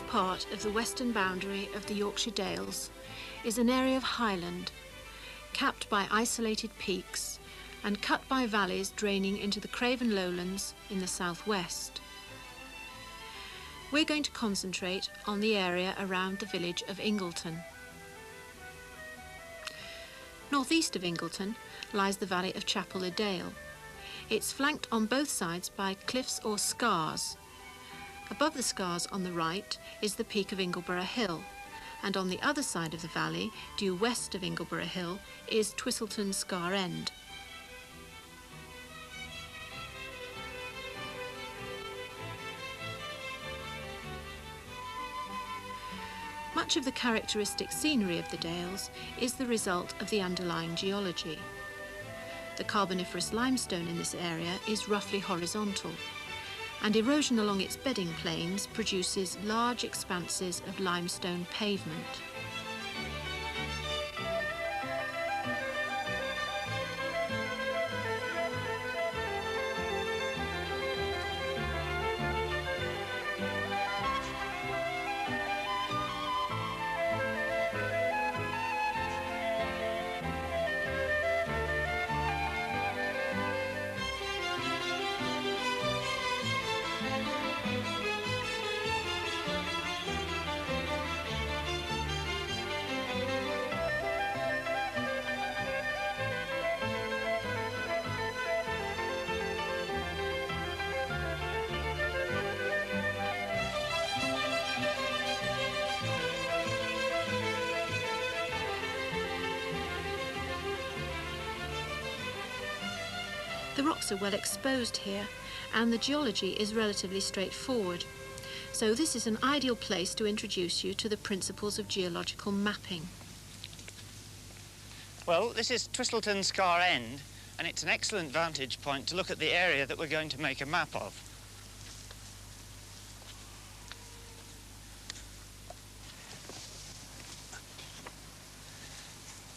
north part of the western boundary of the Yorkshire Dales is an area of highland, capped by isolated peaks and cut by valleys draining into the Craven lowlands in the southwest. We're going to concentrate on the area around the village of Ingleton. Northeast of Ingleton lies the valley of Chapel-le-Dale. It's flanked on both sides by cliffs or scars. Above the scars on the right is the peak of Ingleborough Hill, and on the other side of the valley, due west of Ingleborough Hill, is Twistleton Scar End. Much of the characteristic scenery of the Dales is the result of the underlying geology. The Carboniferous limestone in this area is roughly horizontal, and erosion along its bedding planes produces large expanses of limestone pavement. The rocks are well exposed here, and the geology is relatively straightforward. So this is an ideal place to introduce you to the principles of geological mapping. Well, this is Twistleton Scar End, and it's an excellent vantage point to look at the area that we're going to make a map of.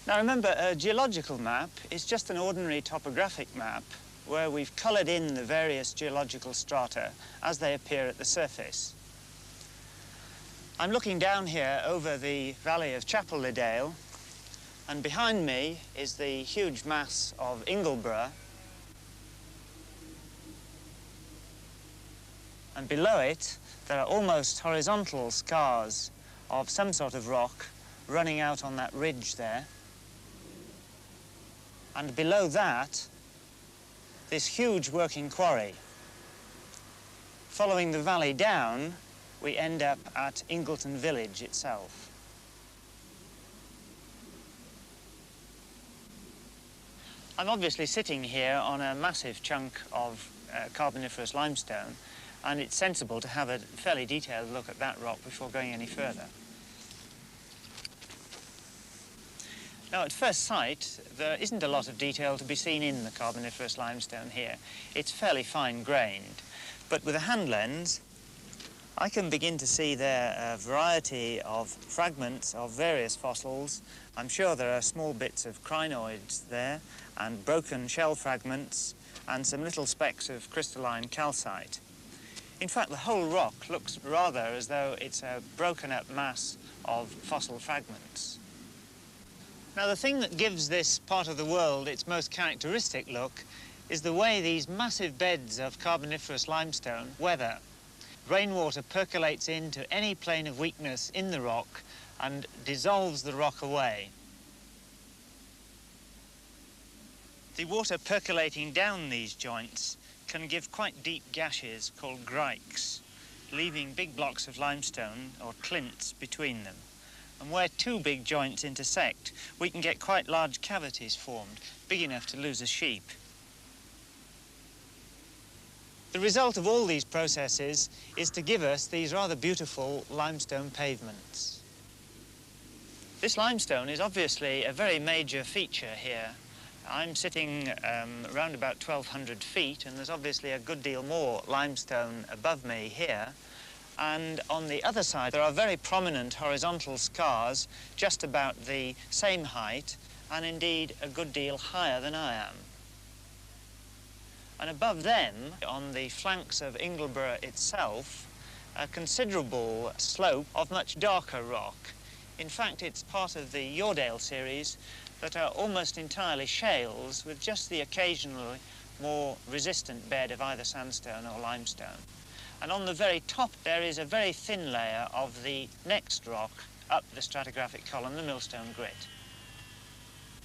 Now remember, a geological map is just an ordinary topographic map where we've coloured in the various geological strata as they appear at the surface. I'm looking down here over the valley of Chapel-le-Dale, and behind me is the huge mass of Ingleborough, and below it there are almost horizontal scars of some sort of rock running out on that ridge there. And below that, this huge working quarry. Following the valley down, we end up at Ingleton village itself. I'm obviously sitting here on a massive chunk of Carboniferous limestone, and it's sensible to have a fairly detailed look at that rock before going any further. Now, at first sight, there isn't a lot of detail to be seen in the Carboniferous limestone here. It's fairly fine-grained, but with a hand lens, I can begin to see there a variety of fragments of various fossils. I'm sure there are small bits of crinoids there, and broken shell fragments, and some little specks of crystalline calcite. In fact, the whole rock looks rather as though it's a broken-up mass of fossil fragments. Now, the thing that gives this part of the world its most characteristic look is the way these massive beds of Carboniferous limestone weather. Rainwater percolates into any plane of weakness in the rock and dissolves the rock away. The water percolating down these joints can give quite deep gashes called grikes, leaving big blocks of limestone or clints between them. And where two big joints intersect, we can get quite large cavities formed, big enough to lose a sheep. The result of all these processes is to give us these rather beautiful limestone pavements. This limestone is obviously a very major feature here. I'm sitting around about 1,200 feet, and there's obviously a good deal more limestone above me here. And on the other side, there are very prominent horizontal scars just about the same height, and indeed a good deal higher than I am. And above them, on the flanks of Ingleborough itself, a considerable slope of much darker rock. In fact, it's part of the Yorkshire series that are almost entirely shales, with just the occasional more resistant bed of either sandstone or limestone. And on the very top there is a very thin layer of the next rock up the stratigraphic column, the millstone grit.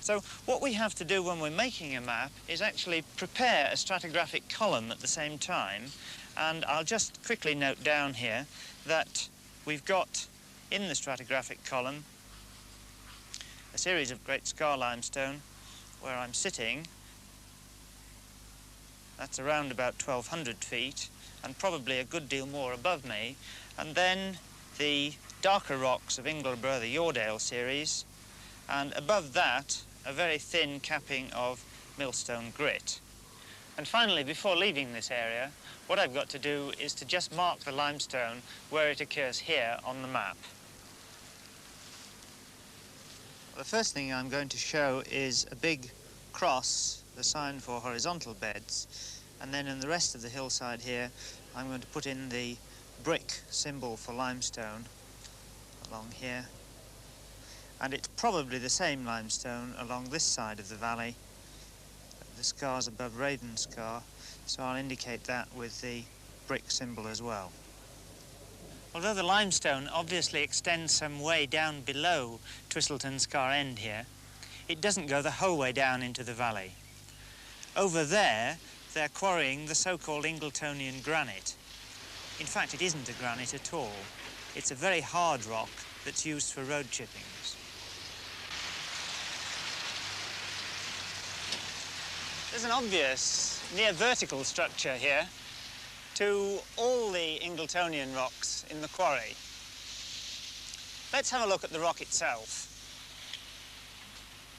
So what we have to do when we're making a map is actually prepare a stratigraphic column at the same time, and I'll just quickly note down here that we've got in the stratigraphic column a series of great scar limestone where I'm sitting. That's around about 1,200 feet and probably a good deal more above me, and then the darker rocks of Ingleborough, the Yorkshire series, and above that a very thin capping of millstone grit. And finally, before leaving this area, what I've got to do is to just mark the limestone where it occurs here on the map. The first thing I'm going to show is a big cross, the sign for horizontal beds, and then in the rest of the hillside here I'm going to put in the brick symbol for limestone along here. And it's probably the same limestone along this side of the valley, the scars above Raven Scar, so I'll indicate that with the brick symbol as well. Although the limestone obviously extends some way down below Twistleton Scar End here, it doesn't go the whole way down into the valley. Over there, they're quarrying the so-called Ingletonian granite. In fact, it isn't a granite at all. It's a very hard rock that's used for road chippings. There's an obvious near-vertical structure here to all the Ingletonian rocks in the quarry. Let's have a look at the rock itself.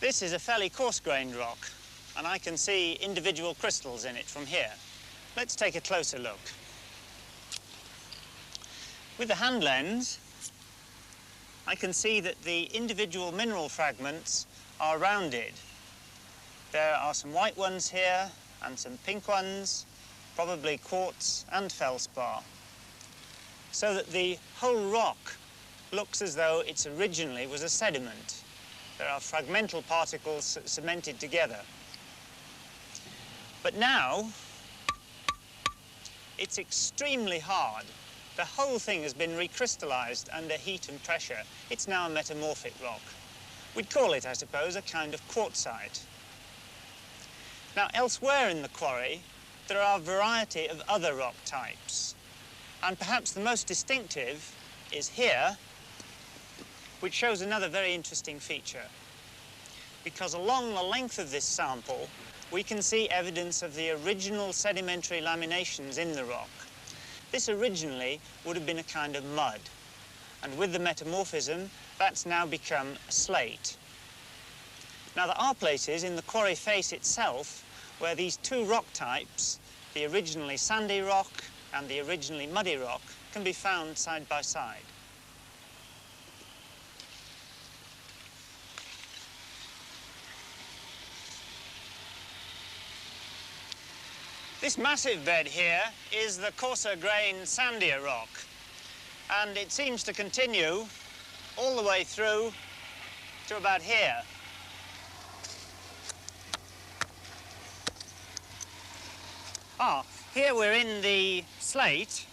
This is a fairly coarse-grained rock, and I can see individual crystals in it from here. Let's take a closer look. With the hand lens, I can see that the individual mineral fragments are rounded. There are some white ones here and some pink ones, probably quartz and feldspar, so that the whole rock looks as though it originally was a sediment. There are fragmental particles cemented together. But now, it's extremely hard. The whole thing has been recrystallized under heat and pressure. It's now a metamorphic rock. We'd call it, I suppose, a kind of quartzite. Now, elsewhere in the quarry, there are a variety of other rock types. And perhaps the most distinctive is here, which shows another very interesting feature. Because along the length of this sample, we can see evidence of the original sedimentary laminations in the rock. This originally would have been a kind of mud, and with the metamorphism, that's now become a slate. Now, there are places in the quarry face itself where these two rock types, the originally sandy rock and the originally muddy rock, can be found side by side. This massive bed here is the coarser-grained, sandier rock, and it seems to continue all the way through to about here. Here we're in the slate,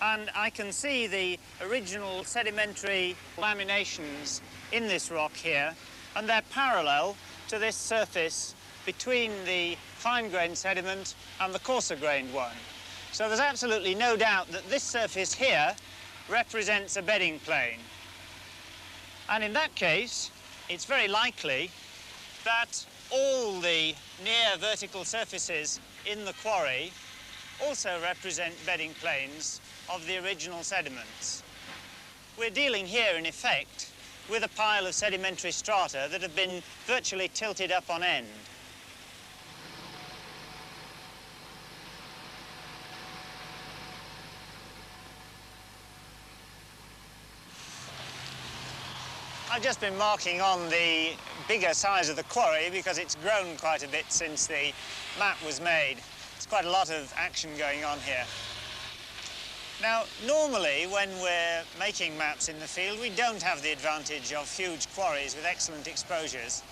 and I can see the original sedimentary laminations in this rock here, and they're parallel to this surface between the fine-grained sediment and the coarser-grained one. So there's absolutely no doubt that this surface here represents a bedding plane. And in that case, it's very likely that all the near vertical surfaces in the quarry also represent bedding planes of the original sediments. We're dealing here, in effect, with a pile of sedimentary strata that have been virtually tilted up on end. I've just been marking on the bigger size of the quarry because it's grown quite a bit since the map was made. There's quite a lot of action going on here. Now, normally when we're making maps in the field, we don't have the advantage of huge quarries with excellent exposures.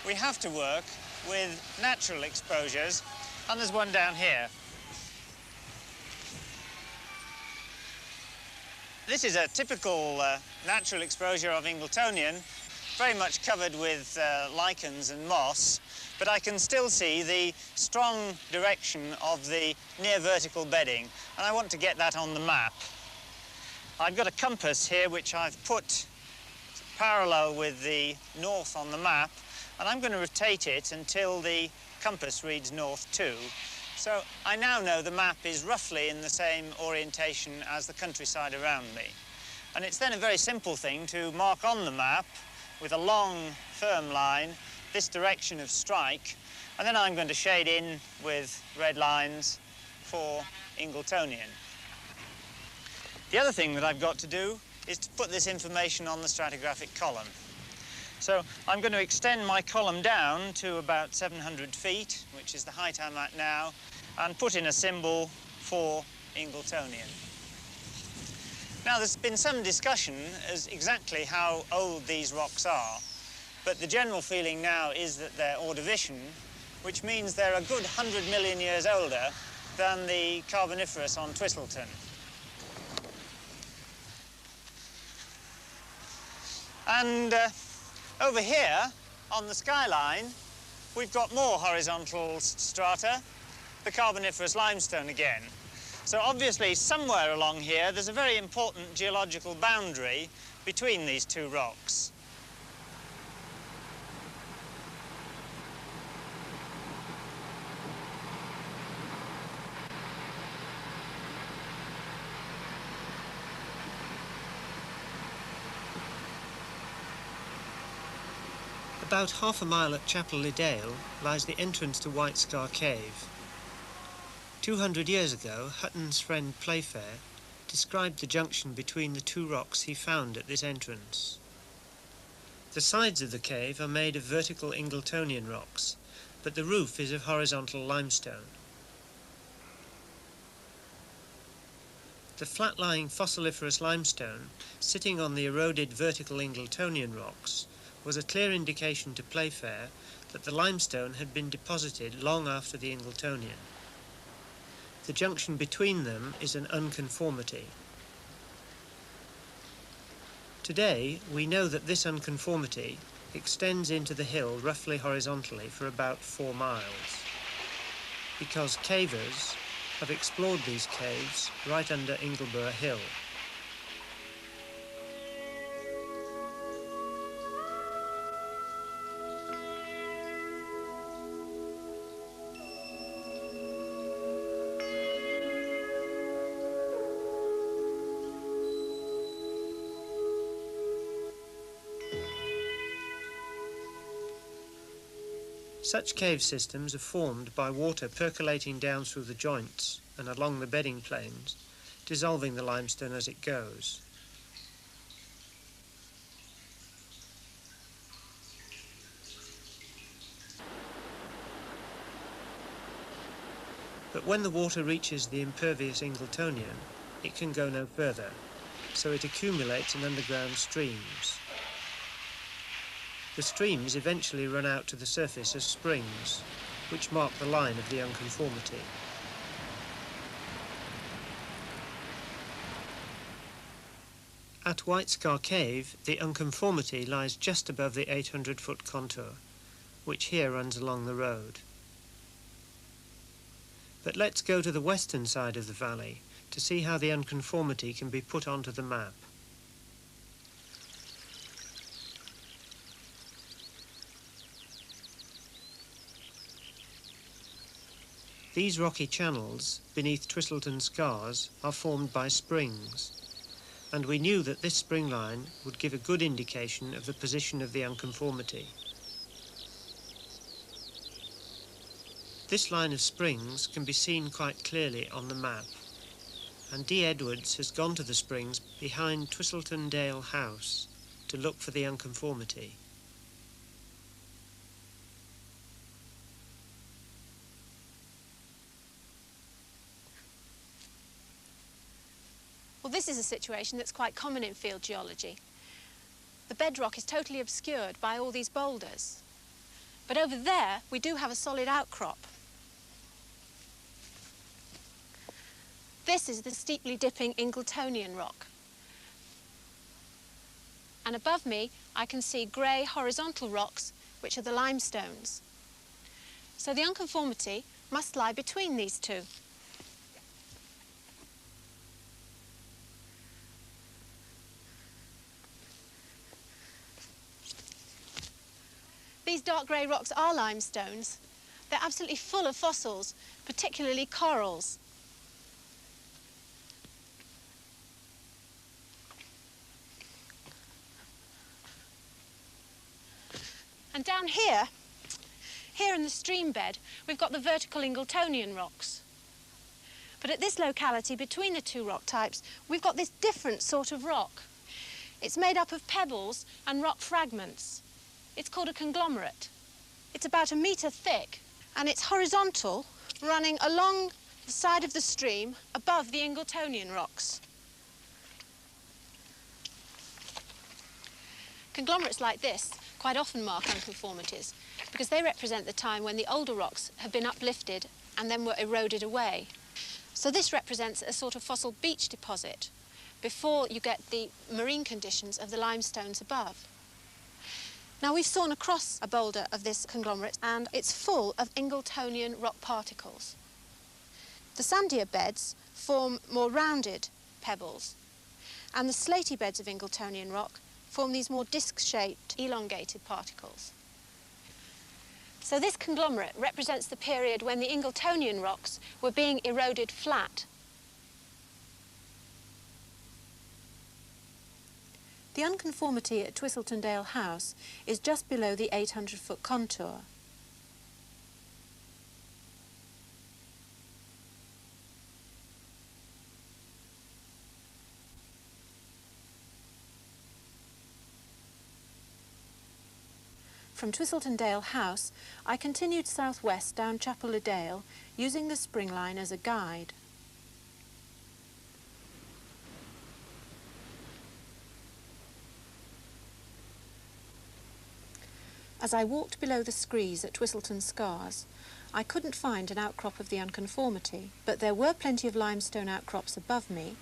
We have to work with natural exposures, and there's one down here. This is a typical natural exposure of Ingletonian, very much covered with lichens and moss, but I can still see the strong direction of the near vertical bedding, and I want to get that on the map. I've got a compass here which I've put parallel with the north on the map, and I'm going to rotate it until the compass reads north too. So I now know the map is roughly in the same orientation as the countryside around me. And it's then a very simple thing to mark on the map with a long, firm line this direction of strike, and then I'm going to shade in with red lines for Ingletonian. The other thing that I've got to do is to put this information on the stratigraphic column. So I'm going to extend my column down to about 700 feet, which is the height I'm at now, and put in a symbol for Ingletonian. Now, there's been some discussion as exactly how old these rocks are, but the general feeling now is that they're Ordovician, which means they're a good 100 million years older than the Carboniferous on Twistleton. And over here, on the skyline, we've got more horizontal strata, the Carboniferous limestone again. So obviously, somewhere along here, there's a very important geological boundary between these two rocks. About half a mile at Chapel le Dale lies the entrance to White Scar Cave. 200 years ago, Hutton's friend Playfair described the junction between the two rocks he found at this entrance. The sides of the cave are made of vertical Ingletonian rocks, but the roof is of horizontal limestone. The flat-lying fossiliferous limestone, sitting on the eroded vertical Ingletonian rocks, was a clear indication to Playfair that the limestone had been deposited long after the Ingletonian. The junction between them is an unconformity. Today, we know that this unconformity extends into the hill roughly horizontally for about 4 miles, because cavers have explored these caves right under Ingleborough Hill. Such cave systems are formed by water percolating down through the joints and along the bedding planes, dissolving the limestone as it goes. But when the water reaches the impervious Ingletonian, it can go no further, so it accumulates in underground streams. The streams eventually run out to the surface as springs, which mark the line of the unconformity. At White Scar Cave, the unconformity lies just above the 800-foot contour, which here runs along the road. But let's go to the western side of the valley to see how the unconformity can be put onto the map. These rocky channels beneath Twistleton Scars are formed by springs, and we knew that this spring line would give a good indication of the position of the unconformity. This line of springs can be seen quite clearly on the map, and D. Edwards has gone to the springs behind Twistleton Dale House to look for the unconformity. Well, this is a situation that's quite common in field geology. The bedrock is totally obscured by all these boulders. But over there, we do have a solid outcrop. This is the steeply dipping Ingletonian rock. And above me, I can see grey horizontal rocks, which are the limestones. So the unconformity must lie between these two. These dark grey rocks are limestones. They're absolutely full of fossils, particularly corals. And down here in the stream bed, we've got the vertical Ingletonian rocks. But at this locality, between the two rock types, we've got this different sort of rock. It's made up of pebbles and rock fragments. It's called a conglomerate. It's about 1 metre thick, and it's horizontal, running along the side of the stream above the Ingletonian rocks. Conglomerates like this quite often mark unconformities because they represent the time when the older rocks have been uplifted and then were eroded away. So this represents a sort of fossil beach deposit before you get the marine conditions of the limestones above. Now, we've sawn across a boulder of this conglomerate and it's full of Ingletonian rock particles. The sandier beds form more rounded pebbles, and the slaty beds of Ingletonian rock form these more disc-shaped, elongated particles. So this conglomerate represents the period when the Ingletonian rocks were being eroded flat. The unconformity at Twistletondale House is just below the 800-foot contour. From Twistletondale House, I continued southwest down Chapel le Dale, using the spring line as a guide. As I walked below the screes at Twistleton Scars, I couldn't find an outcrop of the unconformity, but there were plenty of limestone outcrops above me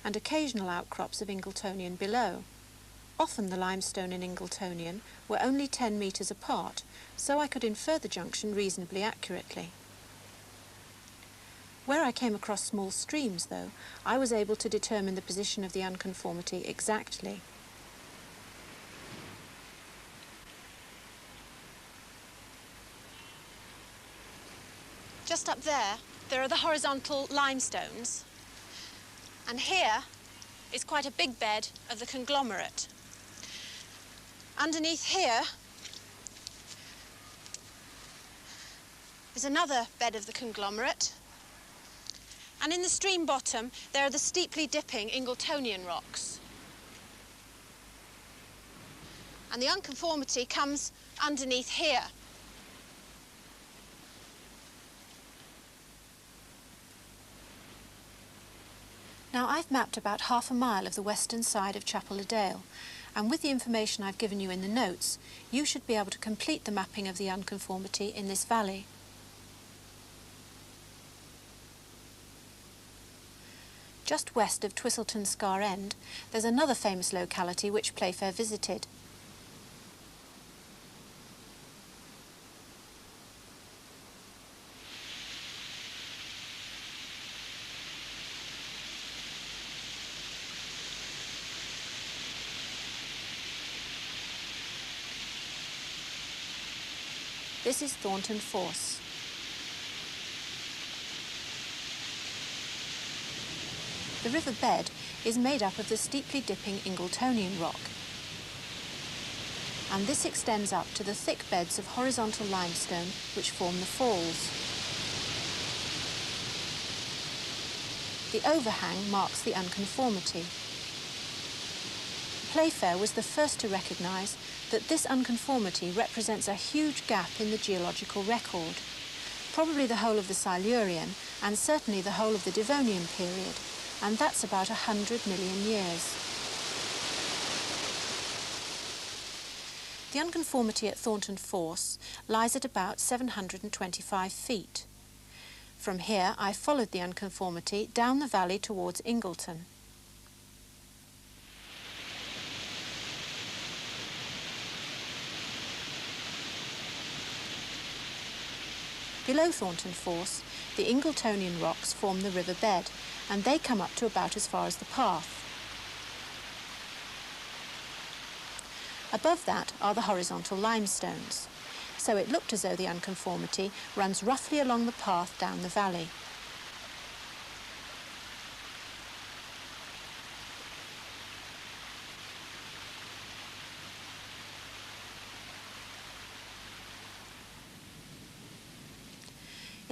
and occasional outcrops of Ingletonian below. Often the limestone and Ingletonian were only 10 metres apart, so I could infer the junction reasonably accurately. Where I came across small streams, though, I was able to determine the position of the unconformity exactly. Just up there are the horizontal limestones, and here is quite a big bed of the conglomerate. Underneath here is another bed of the conglomerate, and in the stream bottom there are the steeply dipping Ingletonian rocks. And the unconformity comes underneath here. Now, I've mapped about half a mile of the western side of Chapel le Dale, and with the information I've given you in the notes, you should be able to complete the mapping of the unconformity in this valley. Just west of Twistleton Scar End, there's another famous locality which Playfair visited. This is Thornton Fosse. The river bed is made up of the steeply dipping Ingletonian rock, and this extends up to the thick beds of horizontal limestone which form the falls. The overhang marks the unconformity. Playfair was the first to recognise that this unconformity represents a huge gap in the geological record, probably the whole of the Silurian and certainly the whole of the Devonian period, and that's about 100 million years. The unconformity at Thornton Force lies at about 725 feet. From here, I followed the unconformity down the valley towards Ingleton. Below Thornton Force, the Ingletonian rocks form the river bed, and they come up to about as far as the path. Above that are the horizontal limestones, so it looked as though the unconformity runs roughly along the path down the valley.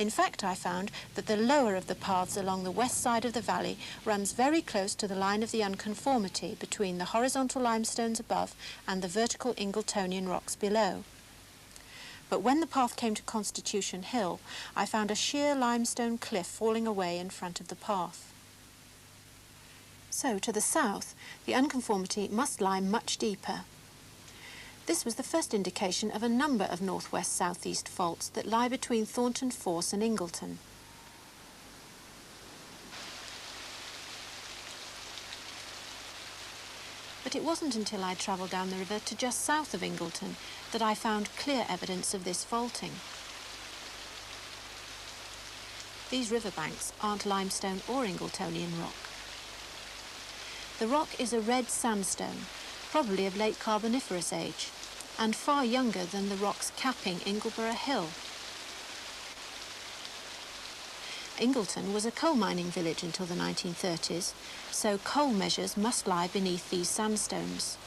In fact, I found that the lower of the paths along the west side of the valley runs very close to the line of the unconformity between the horizontal limestones above and the vertical Ingletonian rocks below. But when the path came to Constitution Hill, I found a sheer limestone cliff falling away in front of the path. So, to the south, the unconformity must lie much deeper. This was the first indication of a number of northwest-southeast faults that lie between Thornton Force and Ingleton. But it wasn't until I travelled down the river to just south of Ingleton that I found clear evidence of this faulting. These riverbanks aren't limestone or Ingletonian rock. The rock is a red sandstone, probably of late Carboniferous age, and far younger than the rocks capping Ingleborough Hill. Ingleton was a coal mining village until the 1930s, so coal measures must lie beneath these sandstones.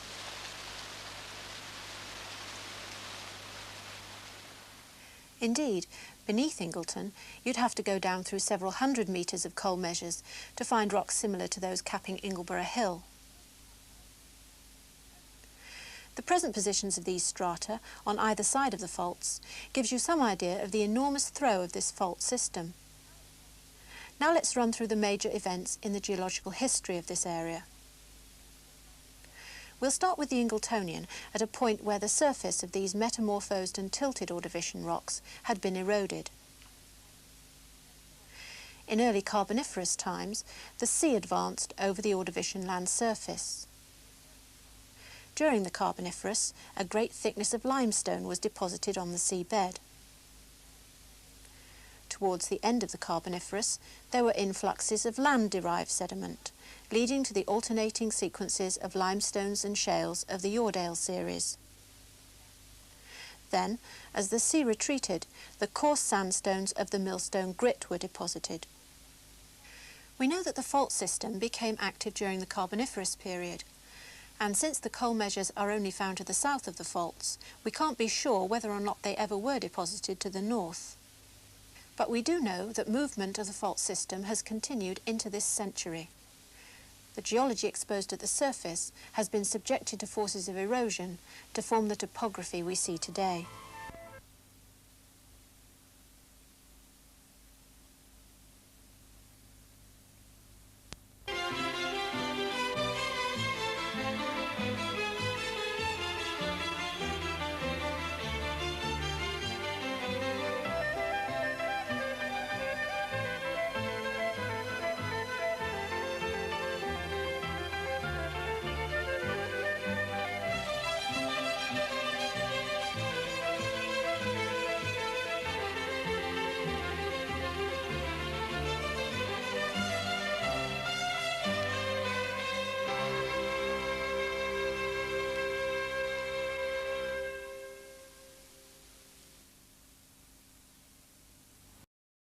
Indeed, beneath Ingleton, you'd have to go down through several hundred metres of coal measures to find rocks similar to those capping Ingleborough Hill. The present positions of these strata on either side of the faults gives you some idea of the enormous throw of this fault system. Now let's run through the major events in the geological history of this area. We'll start with the Ingletonian at a point where the surface of these metamorphosed and tilted Ordovician rocks had been eroded. In early Carboniferous times, the sea advanced over the Ordovician land surface. During the Carboniferous, a great thickness of limestone was deposited on the seabed. Towards the end of the Carboniferous, there were influxes of land-derived sediment, leading to the alternating sequences of limestones and shales of the Yoredale series. Then, as the sea retreated, the coarse sandstones of the Millstone Grit were deposited. We know that the fault system became active during the Carboniferous period, and since the coal measures are only found to the south of the faults, we can't be sure whether or not they ever were deposited to the north. But we do know that movement of the fault system has continued into this century. The geology exposed at the surface has been subjected to forces of erosion to form the topography we see today.